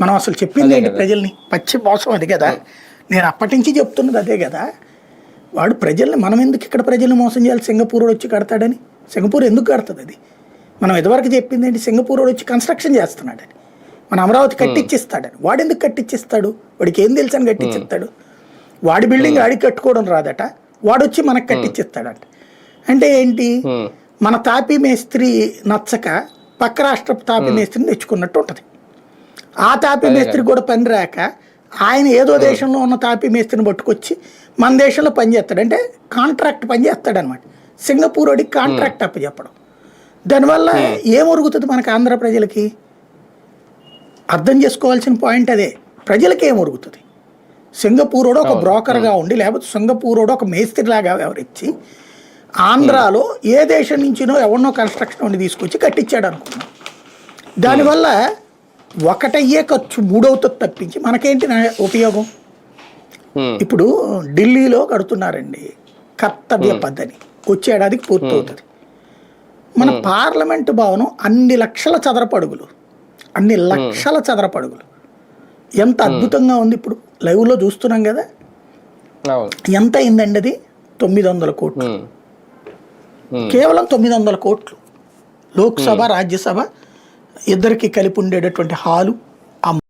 మనం అసలు చెప్పింది ఏంటి ప్రజల్ని? పచ్చి మోసం అది కదా. నేను అప్పటి నుంచి చెప్తున్నది అదే కదా. వాడు ప్రజల్ని, మనం ఎందుకు ఇక్కడ ప్రజల్ని మోసం చేయాలి? సింగపూర్ వచ్చి కడతాడని. సింగపూర్ ఎందుకు కడుతుంది అది? మనం ఇదివరకు చెప్పింది ఏంటి? సింగపూర్ వచ్చి కన్స్ట్రక్షన్ చేస్తున్నాడని, మన అమరావతి కట్టించిస్తాడని. వాడు ఎందుకు కట్టించిస్తాడు? వాడికి ఏం తెలుసు అని కట్టించిస్తాడు? వాడి బిల్డింగ్ ఆడికి కట్టుకోవడం రాదట, వాడు వచ్చి మనకు కట్టించిస్తాడట. అంటే ఏంటి? మన తాపీ మేస్త్రి నచ్చక పక్క రాష్ట్ర తాపీ మేస్త్రిని తెచ్చుకున్నట్టు ఉంటుంది. ఆ తాపీ మేస్త్రి కూడా పని రాక ఆయన ఏదో దేశంలో ఉన్న తాపీ మేస్త్రిని పట్టుకొచ్చి మన దేశంలో పని చేస్తాడు. అంటే కాంట్రాక్ట్ పని చేస్తాడనమాట. సింగపూర్ వాడికి కాంట్రాక్ట్ అప్పచెప్పడం. దానివల్ల ఏమొరుగుతుంది మనకు ఆంధ్ర ప్రజలకి? అర్థం చేసుకోవాల్సిన పాయింట్ అదే. ప్రజలకి ఏమొరుగుతుంది? సింగపూర్ వాడు ఒక బ్రోకర్గా ఉండి, లేకపోతే సింగపూర్ వాడు ఒక మేస్త్రిలాగా వ్యవహరించి ఆంధ్రాలో ఏ దేశం నుంచినో ఎవరినో కన్స్ట్రక్షన్ ఉండి తీసుకొచ్చి కట్టించాడు అనుకున్నాం. దానివల్ల ఒకటయ్యే ఖర్చు మూడవుతుంది తప్పించి మనకేంటి ఉపయోగం? ఇప్పుడు ఢిల్లీలో కడుతున్నారండి కర్తవ్య పద్ధతి, వచ్చే ఏడాదికి పూర్తవుతుంది. మన పార్లమెంటు భవనం అన్ని లక్షల చదరపడుగులు, అన్ని లక్షల చదరపడుగులు, ఎంత అద్భుతంగా ఉంది. ఇప్పుడు లైవ్లో చూస్తున్నాం కదా. ఎంత అయిందండి అది? 900 కోట్లు. కేవలం 900 కోట్లు. లోక్సభ రాజ్యసభ ఇద్దరికి కలిపి ఉండేటటువంటి హాలు